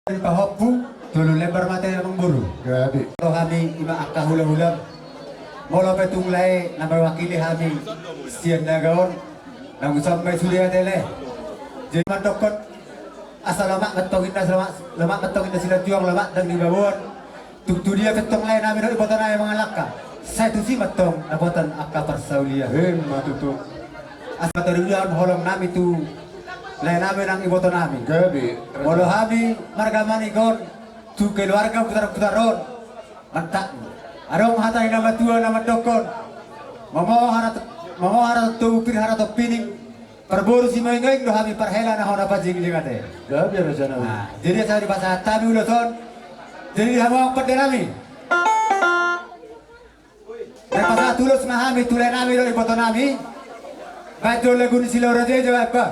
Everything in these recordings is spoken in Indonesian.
Pahoppu dulu lembar mata yang memburu. Gabi. Kalau kami ima akah hula-hula, mula petung lai nama wakili kami sian nagaon, namun sampai sudah tele. Jadi mandokot asal lemak betongin dah lemak betongin dah sila juang lemak dan dibawon. Tuk dia betong lai nami dari botan ayam mengalaka. Saya tu si betong nabotan akah persaulia. Matutu. Asal dari dia holong nami tu. Lai nami nang iboto nami. Gabi. Walau kami marga manigon tu keluarga putar-putaron mantak. Arong hatai nama tua nama dokon. Mamo harat tu upir harat pining. Perburu si mengoing do kami perhela na hona pajing jengate. Gabi ada sana. Nah, jadi saya di pasar tabi uloton. Jadi hama pede nami. Dan pasar tulus mahami tulai nami do iboto nami. Baik do lagun sila raja jawab apa?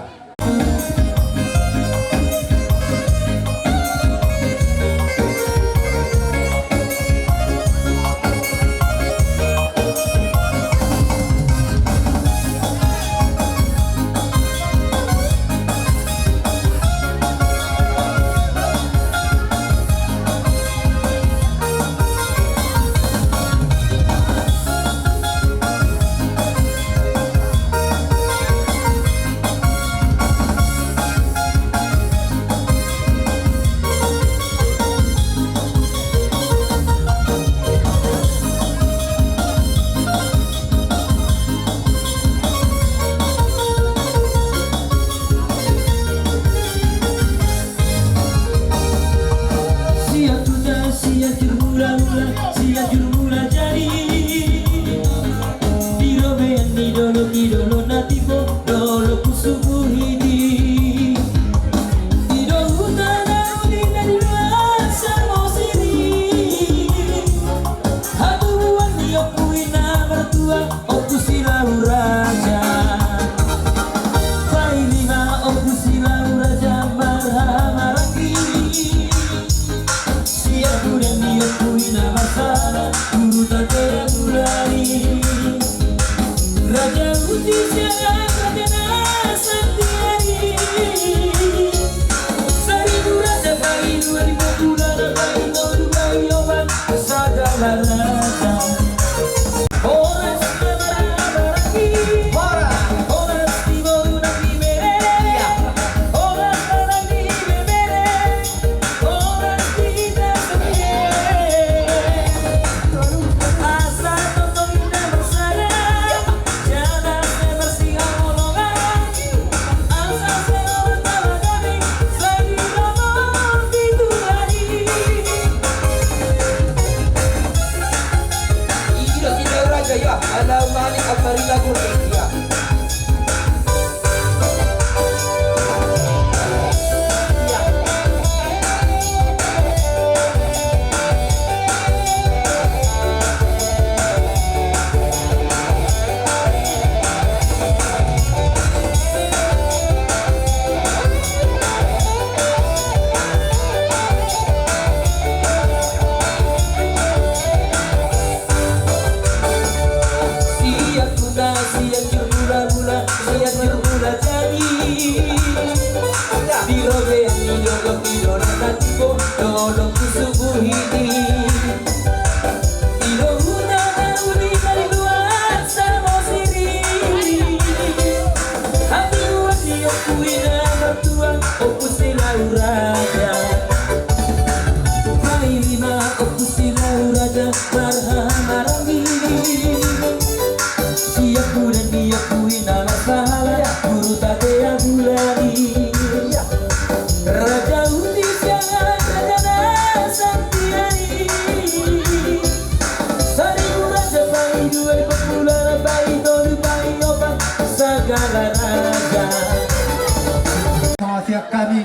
Kami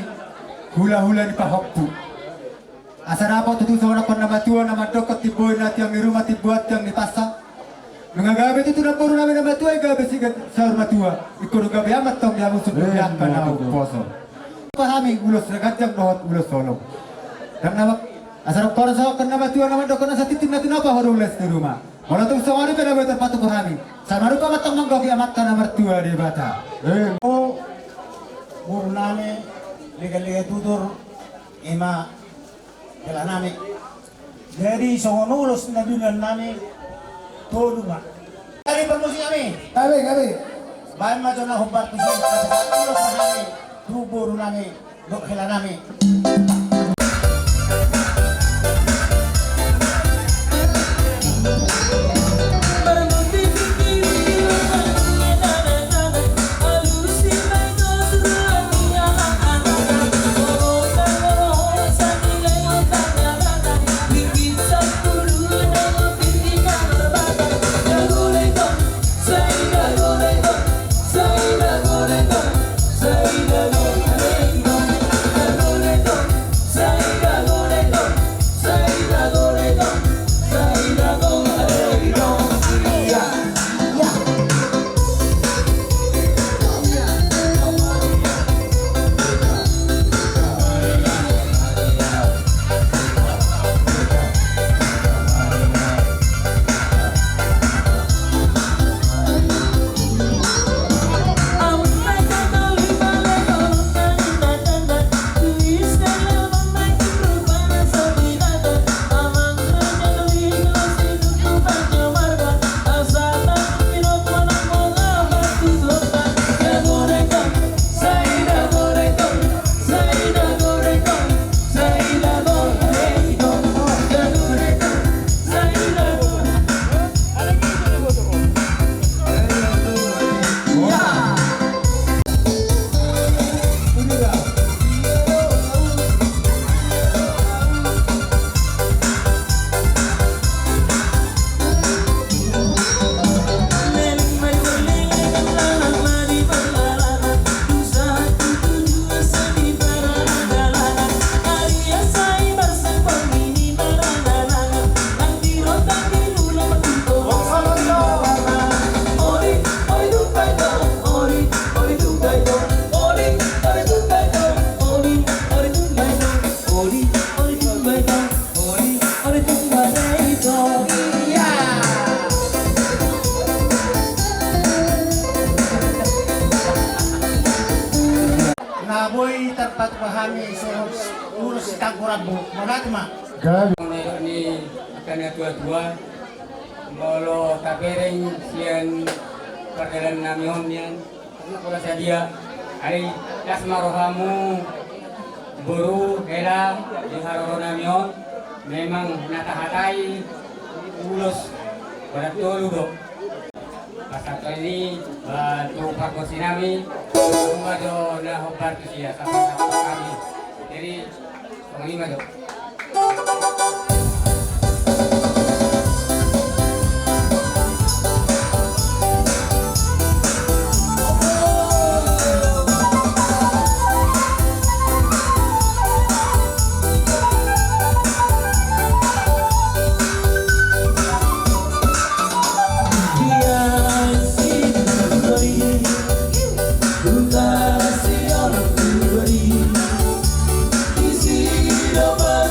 hula-hula di Pahoppu. Asal apa tutu seorang nama tua nama dokot tiboy nanti yang di rumah tibuat yang di pasar. Mengagabe itu tidak perlu nama tua gabe sih seorang tua. Ikut gabe amat tong dia musuh dia kana poso. Pahami ulos regajang dohot ulos solo. Dan nama asal orang seorang nama tua nama dokot nasa titim nanti apa harules di rumah. Walau tuh seorang itu pada terpatu pahami. Sama rupa matang menggawe amat kana mertua di bata. Murnane lega tutur ima hela nami. Jadi songonulus na dunia nami tolunga. Kali promosi kami. Kami. Bayan majo na hubar kusi ulus na nami tubur nami dok hela nami. Naboy terpat pahami urus tangkurabu magatma. Ini akan dua-dua kalau tapering sian perjalanan namihon yan kalau sadia ay kasmarohamu buru hela di haroro namihon memang natahatay ulos pada toludo pasal ini batu pakosi nami kumado na hobar tu siya sama-sama kami jadi panglima do. Nobody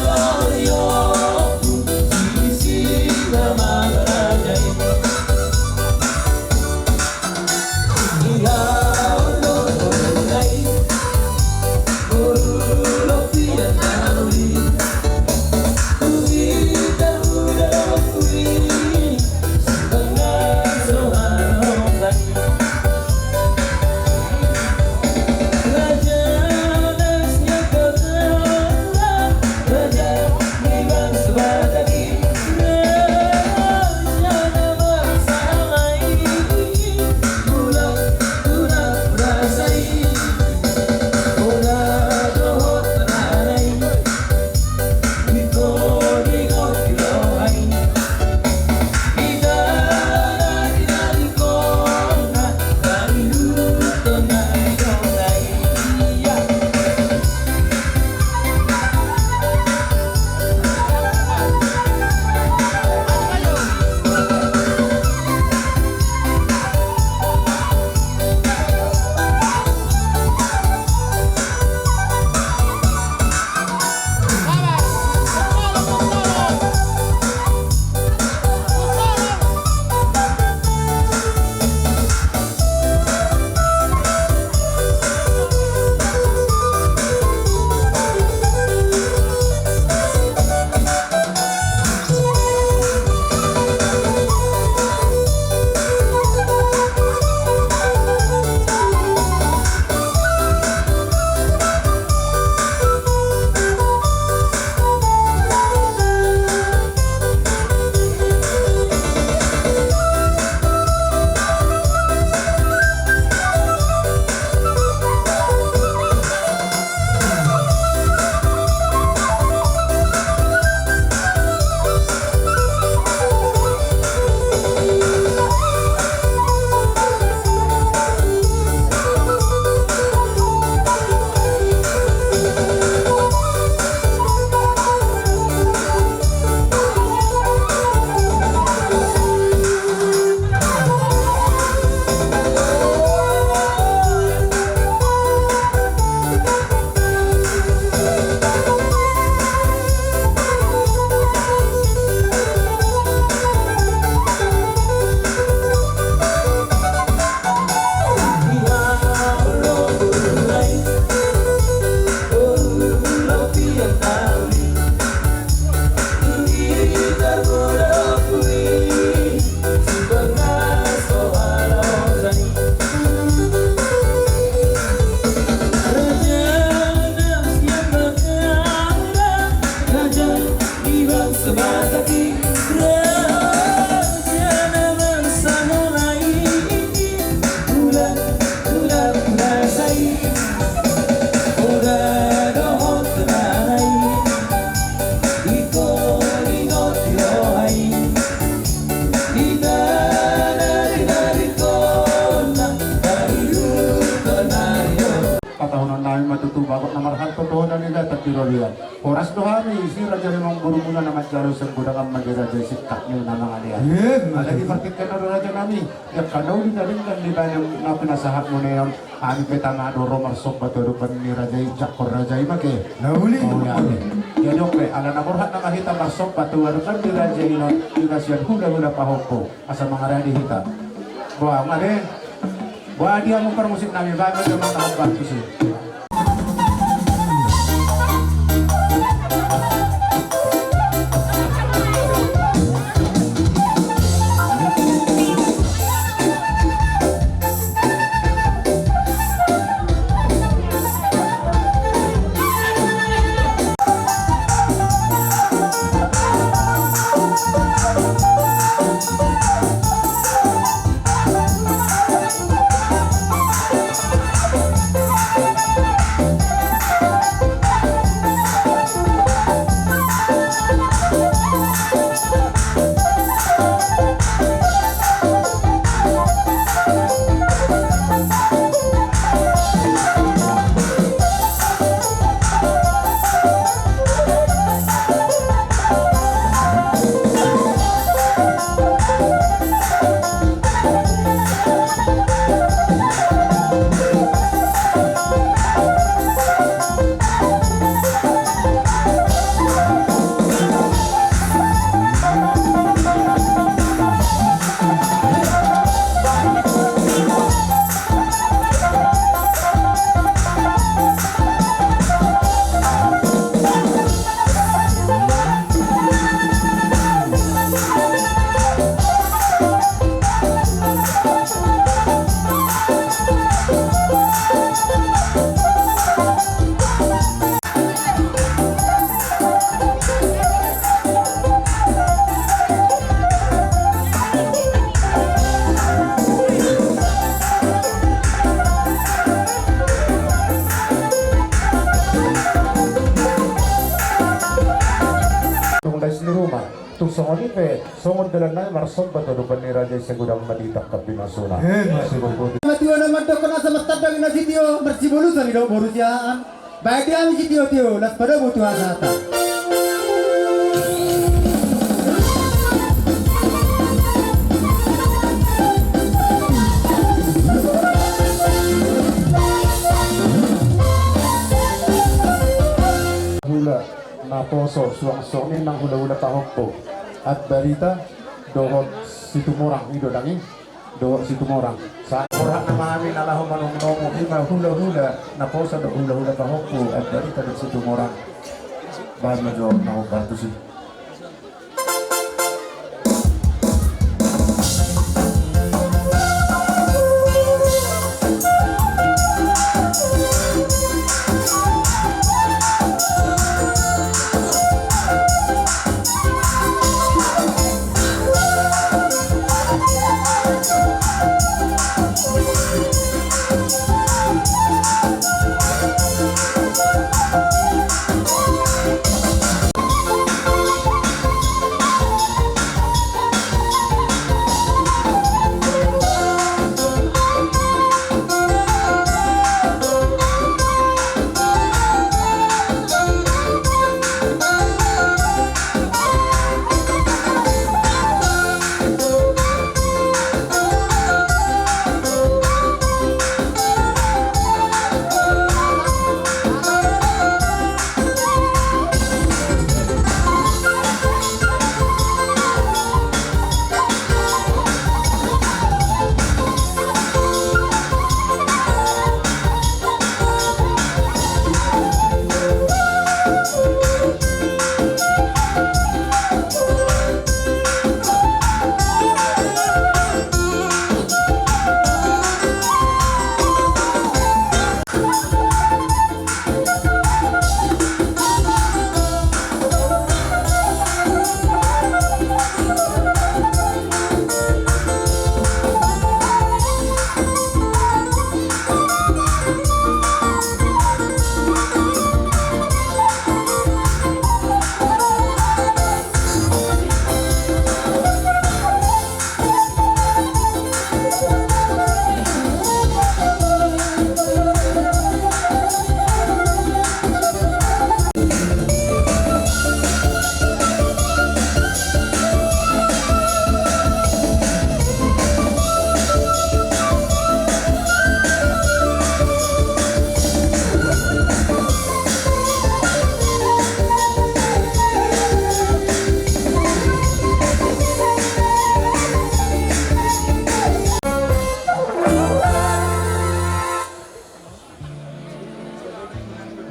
patahunan namin matutuba kung namarhan totohanan nila tagtirolian. Oras dohami, si Raja memang buru muna naman jalo sa budang ang magiraja sitak niyo na mga niya. Lagi partit ka na Raja nami, ya kanaw din na rin kan di ba yung napinasahat mo na yung aming petanga doro marsok baturupan ni Raja Jakor Raja Imake. Nahuli. Ya dokre, ala na borhat na kahita marsok baturupan ni Raja Inon, yung kasyan hula-hula pahoko asa mga radi hita. Buang ade, buang dia mo permusik namin, bakit naman nakabantu siya. Songon ipe, songon dalan na marsong baturupan ni Raja sa gudang maditak kapinasuna. Matiwa naman daw kana sa mastadang na sitio, marsibulu sa nilo borusiaan. Baik dia mi sitio tio, las pada butuh asata. Hula na poso suang-suangin ng hula-hula tahok po. At balita, dohot si Tumorang, ido dangi, dohot si Tumorang. Sa orak na mamin alahong manong-nomo, hima hula-hula, na posa do hula-hula tahok po. At balita do si Tumorang. Bahal na jo, nakubanto si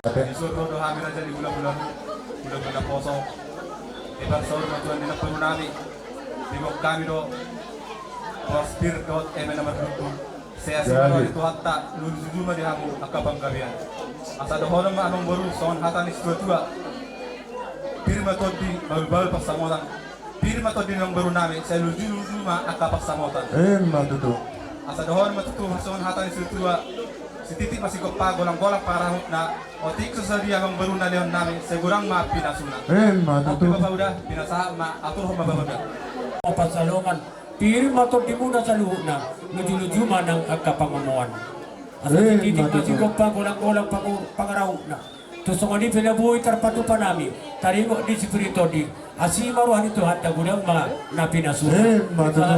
Disuruh doa hamil aja di bulan-bulan poso. Ibar sahur matuan di napuru nami. Di bawah kami do. Waspir dot nomor 2. Saya sih itu hatta lulus cuma di hamu akabang kalian. Asa dohono ma anong baru son hata ni tua. Pirma todi balbal pasamotan. Pirma todi nang baru nami saya lulus cuma akabang pasamotan. Matutu. Asa dohono matutu son hata ni tua. Si titik masih kopa golang-golang para na otik sesadia ang baru na leon namin segurang maapina suna. Matutu. Oke bapak udah pinasa ma atur homa bapak. Pasalongan piri mato di muna sa luhuna luju-luju manang agkapangamuan. Asa titik masih kopa golang-golang pangaraw na. Tusong ni pinabuhay tarpatu pa nami taringo di spirito di asima ruhan ito hata gudang na pinasuna.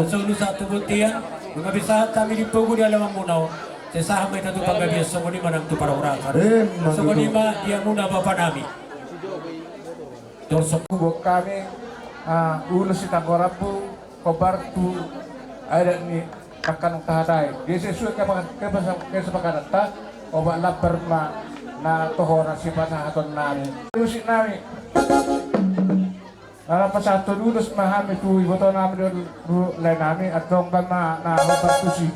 So sa tubutian mga bisahat kami di pugo di alamang munaw. Sesama may natupang gabi sa muli manang tu para urakan. Sa muli ma dia muna bapa nami. Dorsok Buat kami ulus si Tangkorapu kobar tu ada ni akan tahadai. Dia sesuai kesepakatan ta obat lapar na tohora si panah atau nami. Ulus nami. Dalam pasal ulus mahami tu ibu tu nami dulu lain nami atau kan na obat tu si.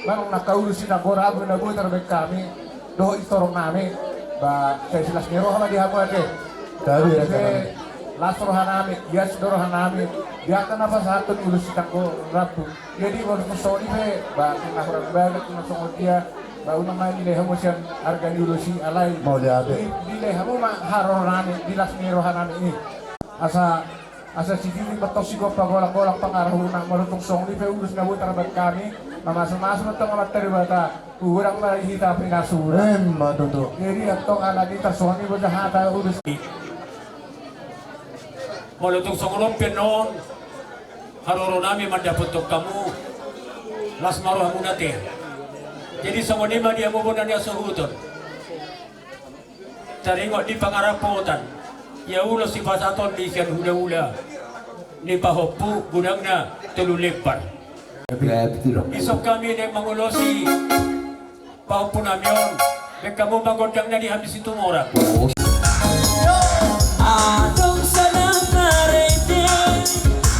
manong nakaulus si Nagora abo na buhay tarabay kami doho itorong namin ba saya silas niro hama di hamu ate Dami ra Kasi lasrohan namin yes dorohan namin dia kan apa satu ulus si Nagora rabu jadi wala ko soni be ba kinahurang banget na songod dia ba unang man nilay hamu siyang harga ni ulusi alay Mau lihat. nilay hamu ma haron namin dilas nirohan namin ini asa si Dini batok si Gopa golak-golak pangarahu ng marutong song ni Peulus na buta rabat kami mamasok-masok na itong amat taribata urang marihita pinasura Matuto. jadi atong alagi tasoni mo hata ulus Malutong songolompian noon, haroro namin mandaputok kamu, las maruha mo natin. Jadi songonima dia mo na niya suhuton. Taringo di pangarapotan, ya ulo si pasaton di siyan hula-hula, ni pahopu gudang na tululipan. Isok kami na mangulosi, pahopu namin, may kamu magodang na di habis itu mora. Atong sanang karete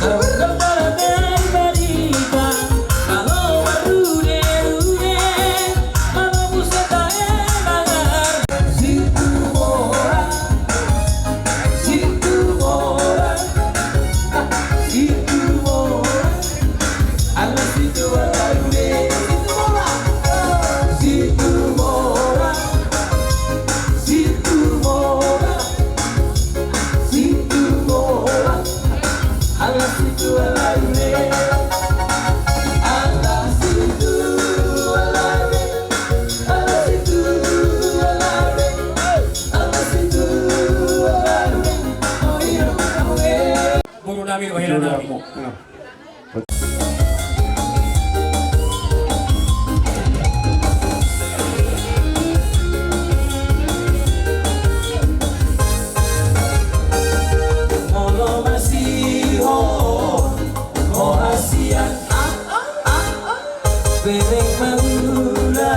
Ang barangay balita Kalau marude-rude Mga pusa tayo mga Situ mora Situ mora Situ mora Ala situ marude Situ mora Situ mora Situ mora Ala situ alare Ala situ alare Ala situ alare Ala situ alare Oh iya kawe Muro namin, wahilan namin. Molo masiho Mo hasian Bereng mahula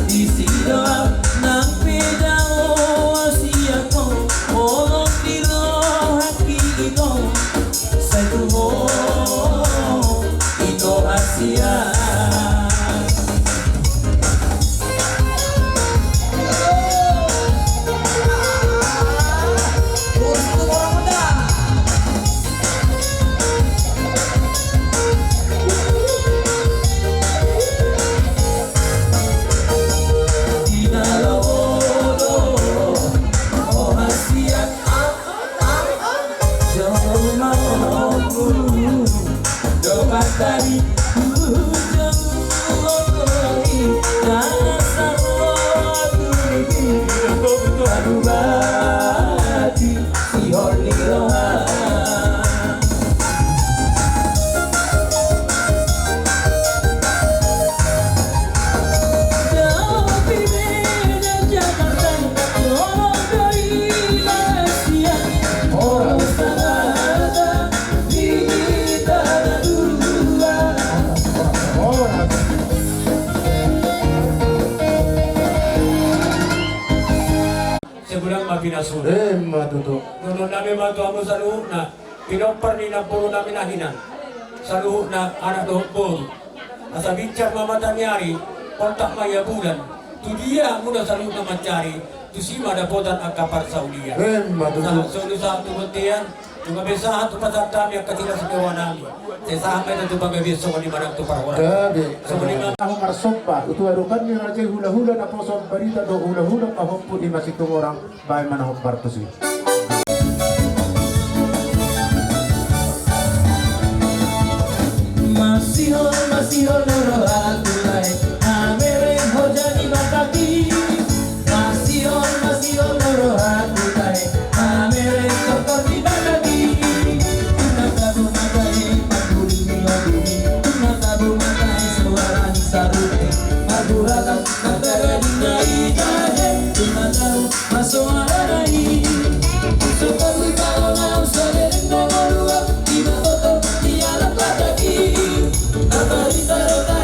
Isi doang Nang pedao Asia ko Molong dilo Haki ito Sa tuho Ito Asia Untuk orang muda Dinalawodo Oh hasiat Jauh mauku Dobat dari Ujung Lotoi Dasar Lotoi Baru bati Sihor di rohan Jauh berbeda Jakarta Orang dari Malaysia Orang Sanada Kita dua Sebulan mapinasun. Matuto. Nono namin matuamo sa luho na pinopar ni na puro namin nahinan. Sa luho na anak dohot puro. Asa bicar mamatanyari, kontak maya bulan. Tu dia muna sa luho na matyari. Tu si madapotan ang kapar sa ulian. Matuto. Sa sulu sa tubutian, tumabisahan tu pasatami ang katila sa gawa namin. Sa samay na tu pagabiso ko ni manang tu parwara. Dami. Sa muli nga Ako marsompa, utuarukan ni Raja hula-hula na po sa barita do hula-hula kahompo di masitong orang bahay manahong partosi. Masihon noro agulai Amere hojani bataki Masihon noro agulai Amere kokor di bataki Tunatabu matai Paguri milodumi Tunatabu matai Suarani sarute Magurakan Natagani nai jahe Tunatabu Masoaranai Sokaru kau nau Sadereng na marua Iba toto Tiala bataki Nabarita rota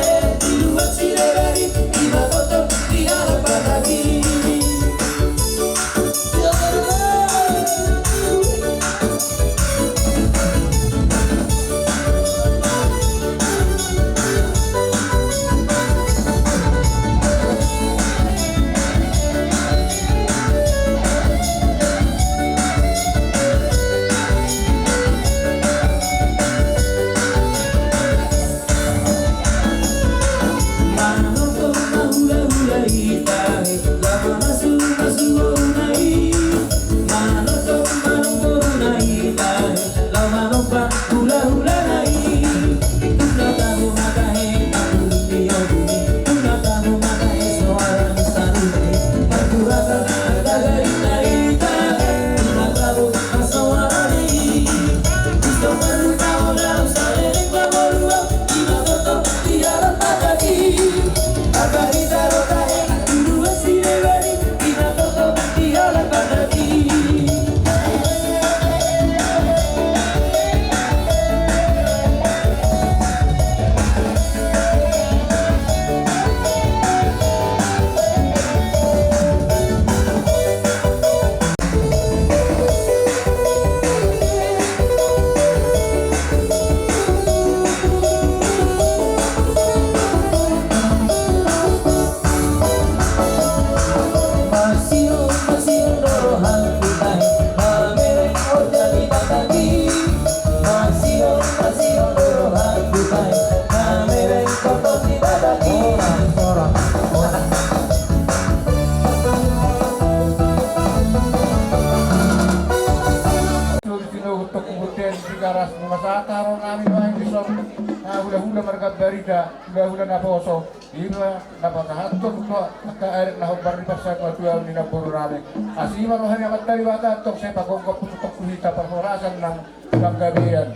barida hula-hula na poso ila napakahatok ko nakaarek na hobar ni pasal ko tuwa ni naburo namin asima rohan yang matali wata tok saya pagkong putok kuhita perhorasan ng gabihan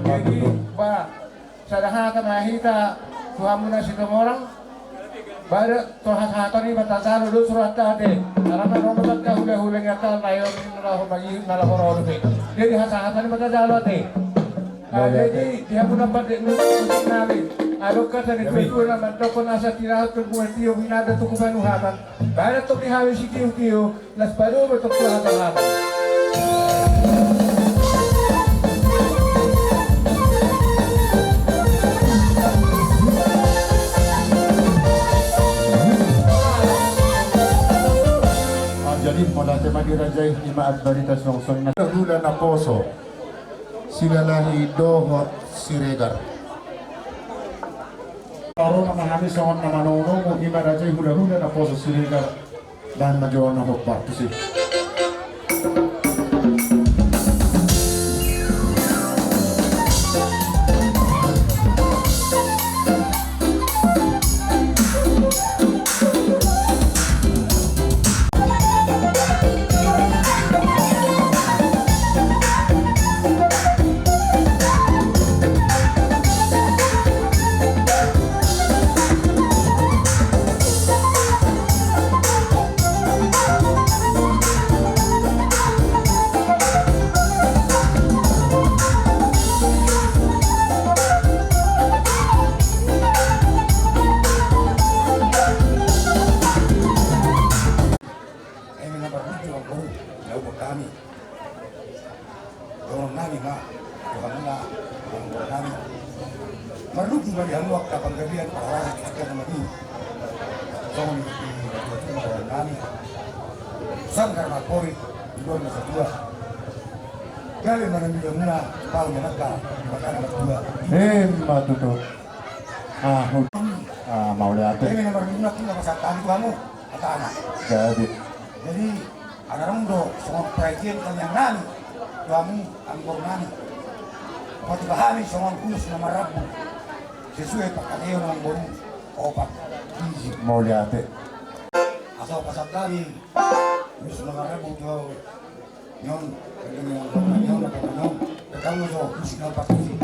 jadi ba sa lahat mahita tuhan mo na si Tumorang pada tohatan ni matasalo do surat tadi karena rombongan ka hula-hula nga tal nayon nalaho magi nalahoro do jadi hatan ni matasalo ate jadi dia pun dapat namin alo ka sa nito na man to kon asa tirahat ko buwan tiyo binada to kuban uhaban pada to bihawi si tiyo las paro to ko hatan Jadi mula tema dirajai lima barita songsong na hula na poso sila lahi Dohot Siregar. Aro na mahami songon na manono mo lima rajai hula na poso Siregar dan majawa na hokbar tusi. Marluki bagi hamuak kapang gabian orang akan madu. Soalnya itu orang kami. Sangkar mapori dua masa dua. Kali mana dia mula pau menaka makan berdua. Matuto. Mau lihat. Ini nomor lima kita masa tadi kamu kata anak. Jadi anak rondo semua perhatian yang nani. Kamu angkor nani. Pati bahami semua kulus nama rabu. Sesuai pakateo ng bonu opat biji. Mau lihat. Asal pasal kali, mis mga rabu to nyon, nyon, kamu so musik ng pakateo.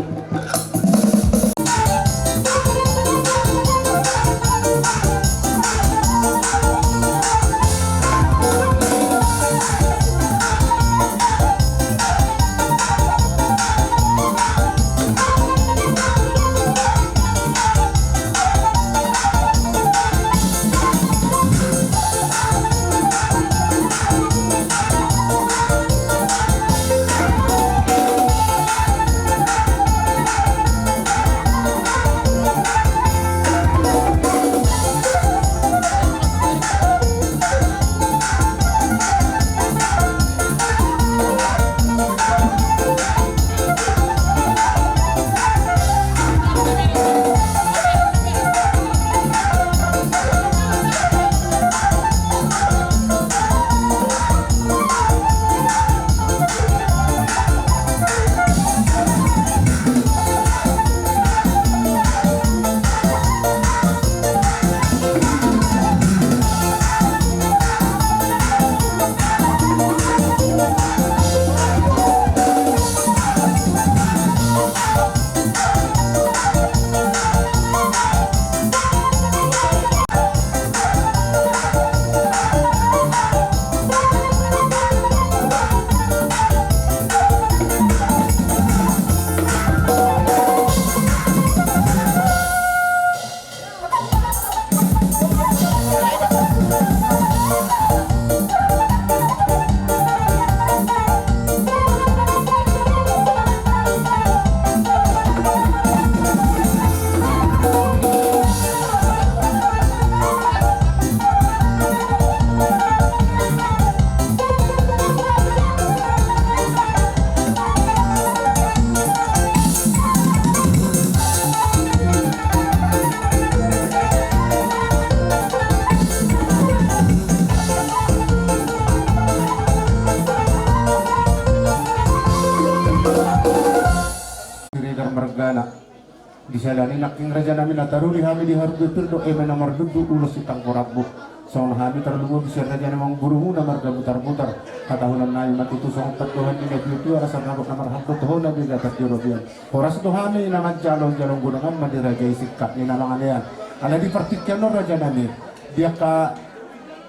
selani naking raja namin nataruli kami di harga pirdo nomor dudu ulos itang korabu song kami terlalu bisa raja namang buru na marga butar-butar katahunan na matutu song tatuhan ni itu rasa nabok namar hapot ho na biga tat European oras to kami na jalong gunungan madi raja isikat ni nalangan yan ala di partikyan no raja namin dia ka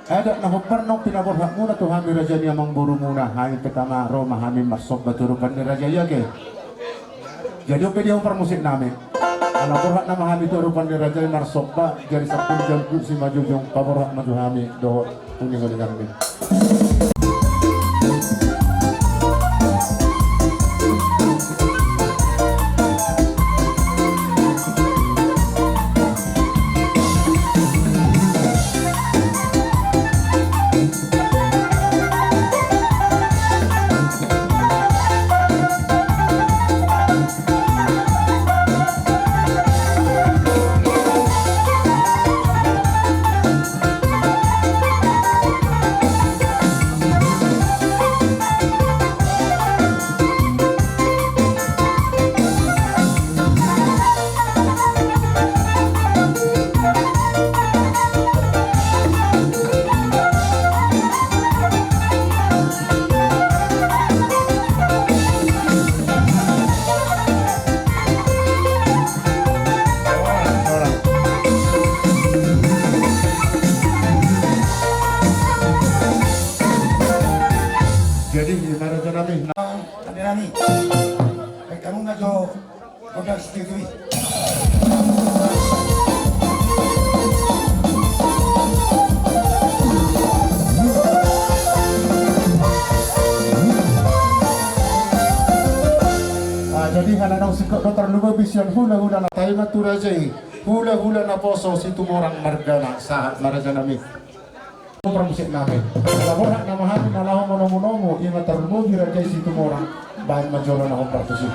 ada na hopar no pinaborhak muna to kami raja niya mang buru muna hayin pertama Roma kami masok baturukan ni raja yage jadi pwede yung musik namin ang naborhak na mahami to rupan ni raja ni marsok ba jadi sapun jam si maju yung paborhak maju kami do uning uling kami. Jadi gimana raja namin? Tadi nami. Baik kamu nggak jo udah setujui. Jadi hananang sikap no terlupa bisian hula-hula na tayo maturajay hula-hula na poso si tumorang margana sa maraja namin. Musik namin. Laborhak na mahami na lahong monomonomo ima terlupa birajay si tumorang bahan majola na kompartusi.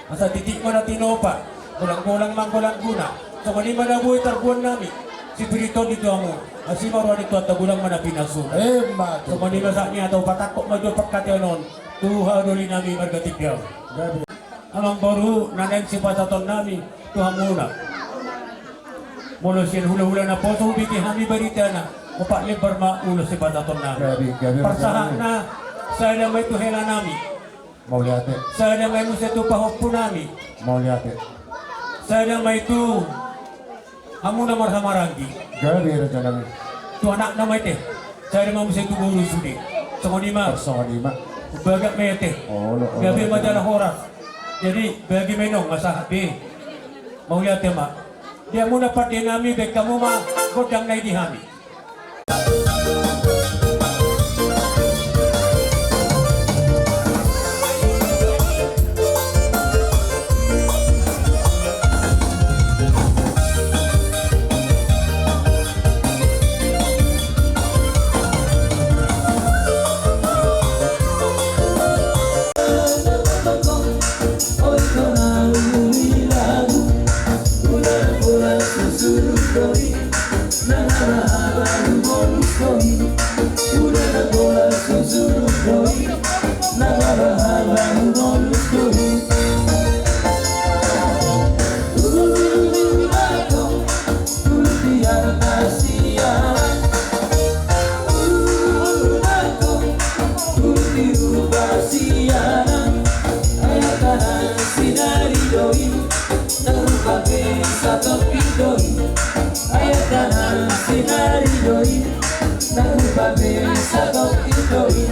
Asa titik mana tinopa, kulang-kulang mangkulang guna. So kani mana buhay tarbuan nami, si Pirito dito amo, asi marwa dito at tagulang mana pinasun. So kani masak niya atau patakok maju pagkationon, tuha doli nami margatigyaw. Amang baru nanayin si pataton nami, tuha muna. Mula siya hula-hula na po, so bigyan kami barita na, upak libar maulo si pataton nami. Parsaha na, sa ilang may tuhela nami. Mau lihat ya? Saya may musa tu pahok nami. Mau lihat ya? Saya may tu amu na marhamaranggi. Jadi raja namin. Tu anak na may te. Saya may musa tu bulu sudi. Songonima. Songonima. Bagak may te. Oh, gabi madalah horas. Jadi bagi menong masahabi. Mau lihat ya mak. Dia muna pati nami bek kamu mah godang na di hami. Nah, doi Udah na bola susuruh doi Nagalahala ngolus doi Ako Ultian asian Ako Ultian asian Ayakanan sinari doi Narupabe sa topi doi Ayakanan sinari doi Narupabe sa topi doi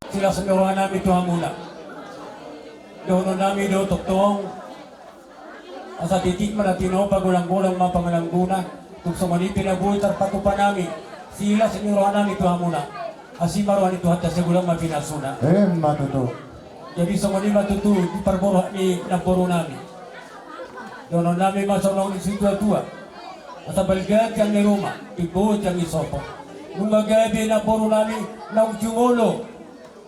Sila sa kawahan namin ito mula. Doon namin do tuktong. Asa titik man at tino, pagulang-gulang mga pangalangguna. Kung sa mali pinabuhay tarpatupan namin, sila sinuruhan namin ito hamuna. Asimaruhan ito hatta sa gulang mapinasuna. Matuto. Jadi sa mali matutu, di parboro ni naboro namin. Doon namin masolong ni situa-tua. At sa balgad kang ni Roma, ibuot kang isopo. Nung magabi na boro namin, naujungolo,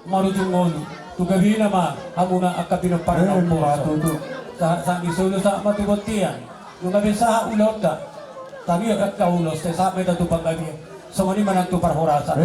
marujungolo. Tugabi naman, hamuna ang kapinapara ng poso. Sa isulo sa matugotian, nung gabi sa ulot ka, kami agad kaulos, sa may natupang gabi. So mani man ang tuparhorasa.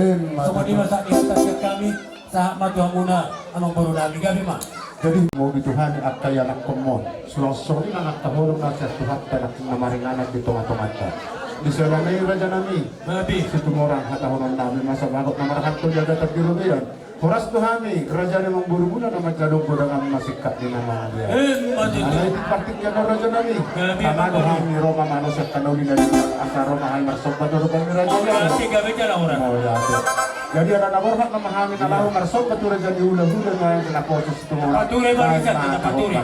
So mani man sa istasyat kami, sa matuha muna, anong boro namin gabi ma. Jadi mau dituhani at kaya ng kumon. Sulang-suri na nagtahulong na sa tuhat ka na maringanan dito nga tumata. Di sila na yung radya namin. Mabi. Si tumurang hatahunan namin masabagot na marakan to jaga tagdilubiran. Horas tuhami, raja na mong buru-buru na magkalong budang ang masikat din ang mga diyan. Matuto. Ano yung partik ka na raja namin? Gabi, Kamano Gabi. hami Roma mano sa kanuli na rin ang Roma ay marsobat na rupang raja yan. Kasi gabi ka lang orang. Oh, yate. Jadi ada naborhak na mahami na lahu marsob batura jadi ulah-ulah na naposos tumurang. Patuloy balikan, patuloy.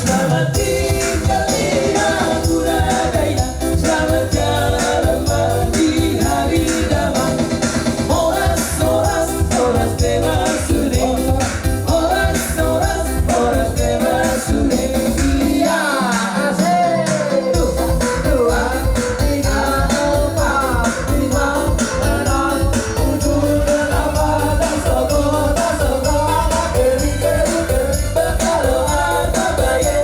Selamat tinggal di Aburaya, selamat jalan di hari damai. Horas, horas, horas bebas sudah. Horas, horas, horas bebas sudah. Iya, satu, dua, tiga, empat, lima, enam, tujuh, delapan, dan sekolah, keri, berkalo ada bayi.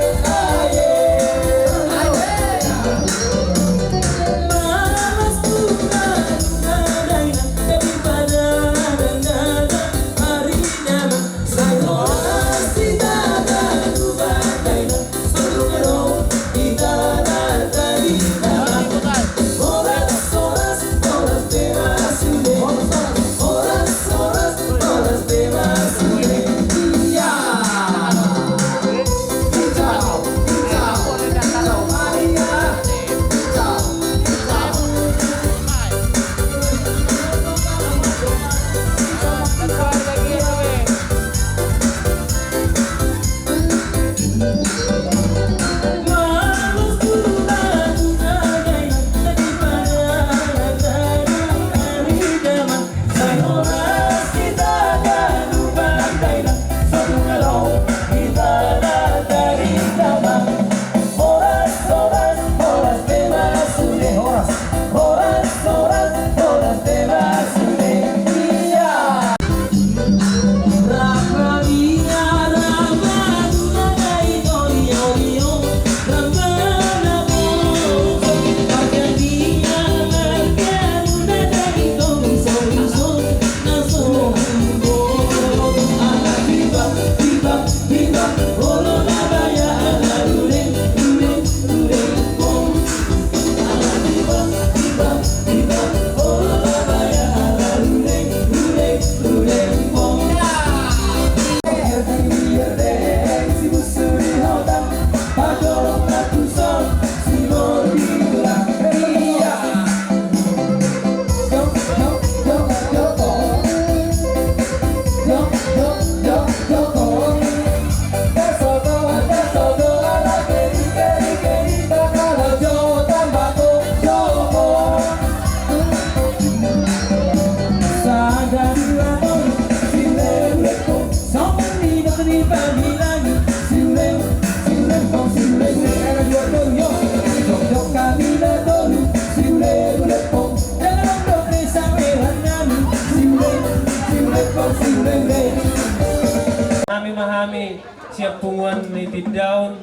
Mahami siap punguan ni Tiddaun,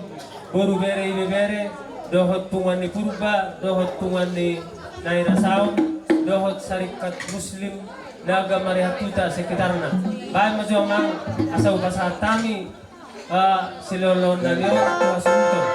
Boru Bere Ibe Bere, dohot punguan ni Purba, dohot punguan ni Naira Saung, dohot Sarikat Muslim, Naga Marihatuta sekitarna. Baik maju mang asal bahasa Tami, silolon nalio tuas untuk.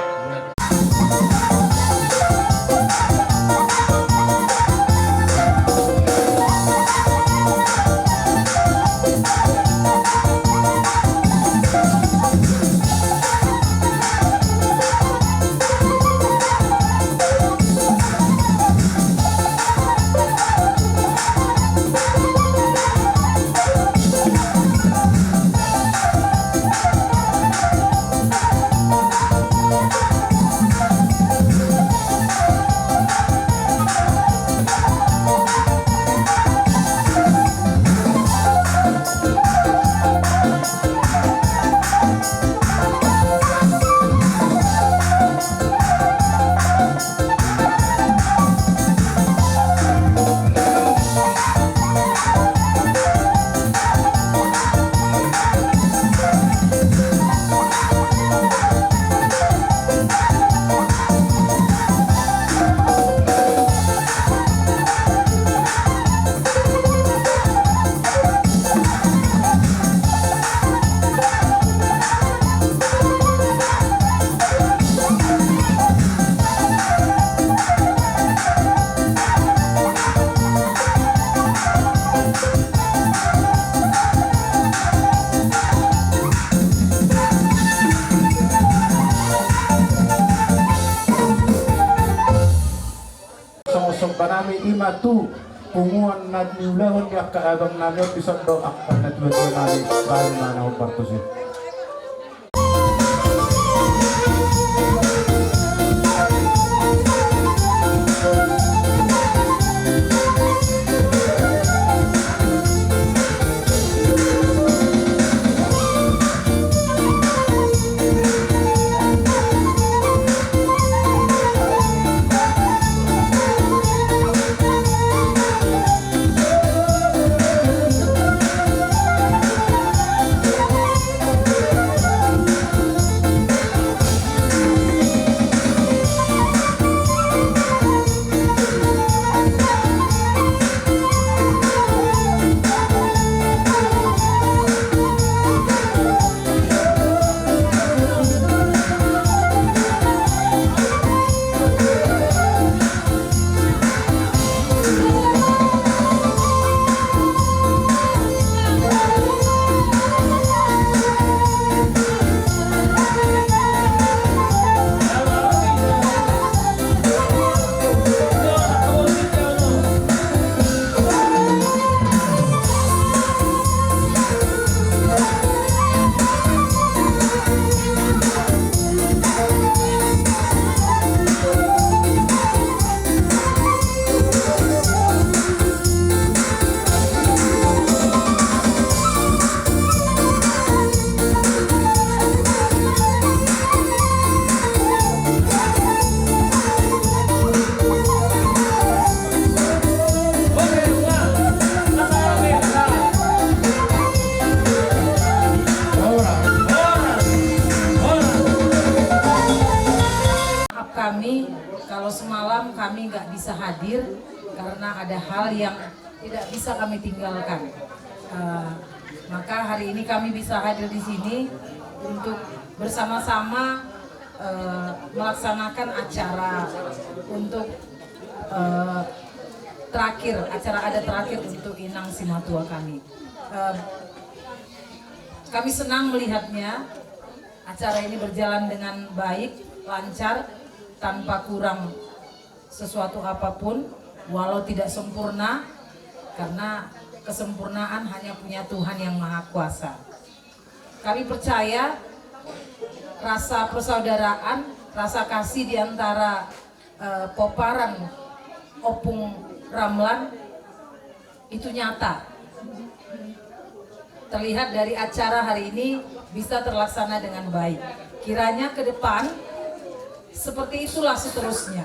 sok banami imatu punguan na niulahon niya kaabang namin pisang do akpan na tuwa nami bahay na ako partosin. Kami kalau semalam kami nggak bisa hadir karena ada hal yang tidak bisa kami tinggalkan. Maka hari ini kami bisa hadir di sini untuk bersama-sama melaksanakan acara untuk acara adat terakhir untuk Inang Simatua kami. Kami senang melihatnya acara ini berjalan dengan baik, lancar, tanpa kurang sesuatu apapun, walau tidak sempurna, karena kesempurnaan hanya punya Tuhan yang Maha Kuasa. Kami percaya rasa persaudaraan, rasa kasih di antara Poparan Opung Ramlan itu nyata. Terlihat dari acara hari ini bisa terlaksana dengan baik. Kiranya ke depan seperti itulah seterusnya.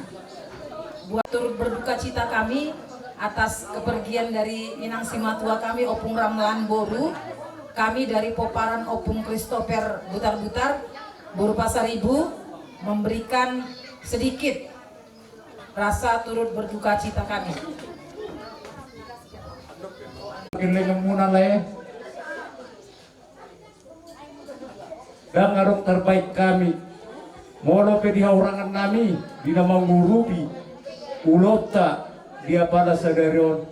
Buat turut berduka cita kami atas kepergian dari Inang Simatua kami Opung Ramlan Boru. Kami dari Poparan Opung Christopher Butar-Butar Boru Pasar Ibu memberikan sedikit rasa turut berduka cita kami. Kiling muna lah dan ngarok terbaik kami molo pe dihaurangan nami dina mangurubi ulota dia pada sadarion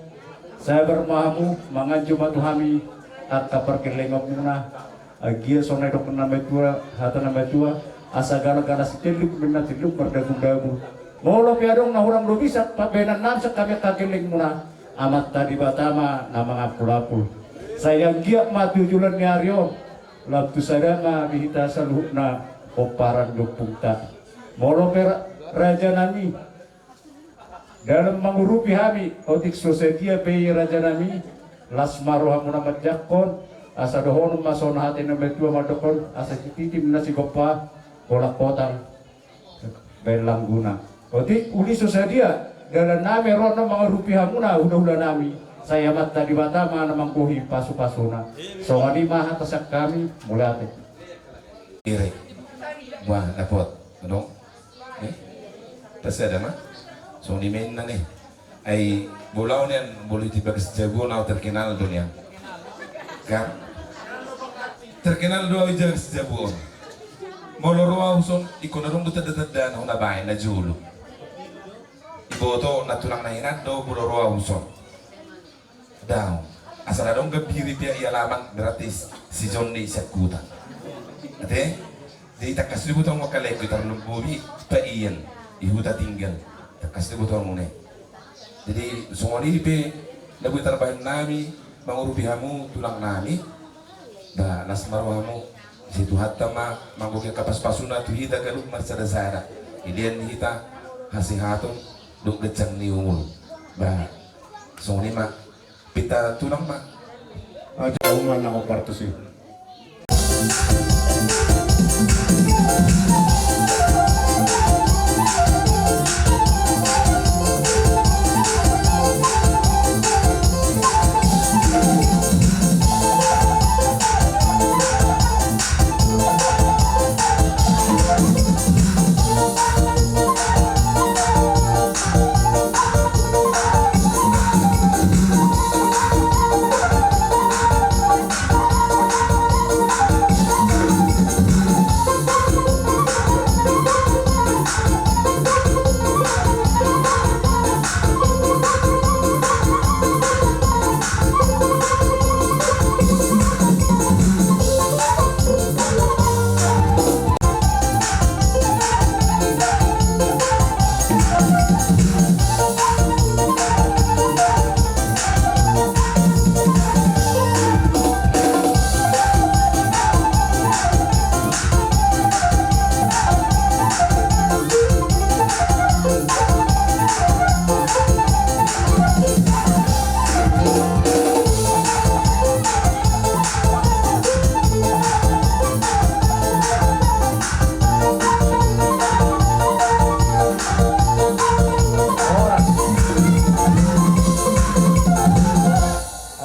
saya bermahamu manganju matuhami atta perkiling muna agia sonai dok nama tua hata nama tua asa gala sitiluk menatiluk berdagu-dagu molo pe adong nahurang do bisa pabenan namsa kami kakiling muna amat tadi batama nama ngapul-apul sayang giak matu julan nyaryo labtu sadanga bihita saluhna Poparan Dupungta molo per raja nami dalam mengurupi hami otik sosetia pei raja nami lasmaro hamuna majakon asa dohon masona hati nomor 2 madokon asa tititim nasi gopa kolak potang belang guna otik uli sosedia dalam nami rono mengurupi hamuna udah nami saya mat tadi batama namang kuhi pasu-pasuna so adi maha tasak kami mulai ire wah dapat dong pasti ada mah so di mana nih ay bulau nih boleh tiba jago nau terkenal dunia kan terkenal dua jago jago molorua uson ikonarong buta dan hona bahay na julo iboto natulang na hinat do molorua uson daw asal adong gabiri dia ialaman berarti si Johnny Sakuta ate di takas libutang makalek kita lumbubi pa iyan ihuta tinggal takas libutang muna Jadi semua ini lebih terbaik nami mengurupi hamu tulang nami dah nasmaruhamu situ hatta ma manggoke kapas pasuna tu hita galuk marsada zara ilian hita hasihatun duk gecang ni umul bah soni ma pita tulang ma Jauh mana aku partus sih.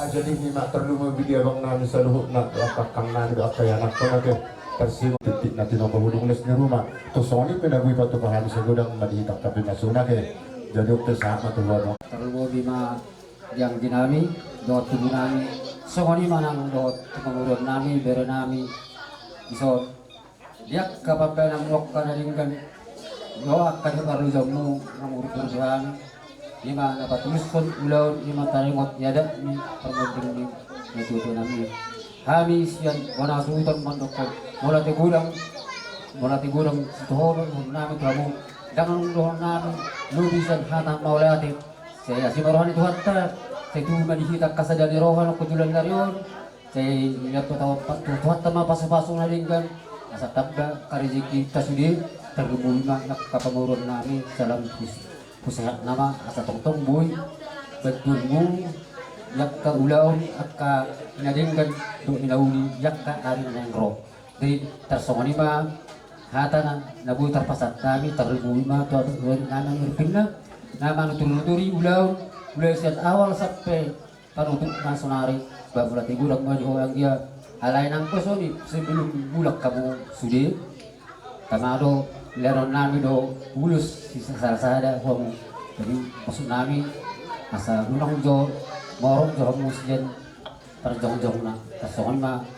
Jadi lima terlalu video bang nami saluhuk nak akakang nami do akaya nak pernah tersinggung titik nanti nombor hudung les di rumah tu soni penagui patu paham segudang madita tapi masuna ke jadi waktu sama tu buat terlalu lima yang dinami dot tubuh nami soni manang dot pengurus nami bere nami iso dia kapapai nang wakka naringkan doa akan baru jamu ngurus kami lima dapat tulisan ulau lima taringot yada ni permenting ni itu nami kami sian wana suutan mandokon mula tigulang setohon nami kamu dengan doa nami lubisan hata maulati saya simarohan itu hatta saya tu manihita kasada ni rohan kujulan narion saya lihat tahu Tuhan tama pasu-pasu naringkan asa tabda kariziki tasudi tergumulna nak kapamurun nami salam kusehat nama asa tongtong boy betul mu yak ka ulaw at ka nadinggan do ilauni yak ka ari nang ro di tersongoni ma hata na nabuy terpasat kami terlebui ma to nanang irpinna nama nuturi ulaw siat awal sampai panutup nasonari babula tigurak mo yang dia alay nang pesoni sebelum bulak kamu sudi tamado leron nami do bulus si sada hong jadi maksud nami asa ulang jo morong jo musian terjong-jong na kasongan ma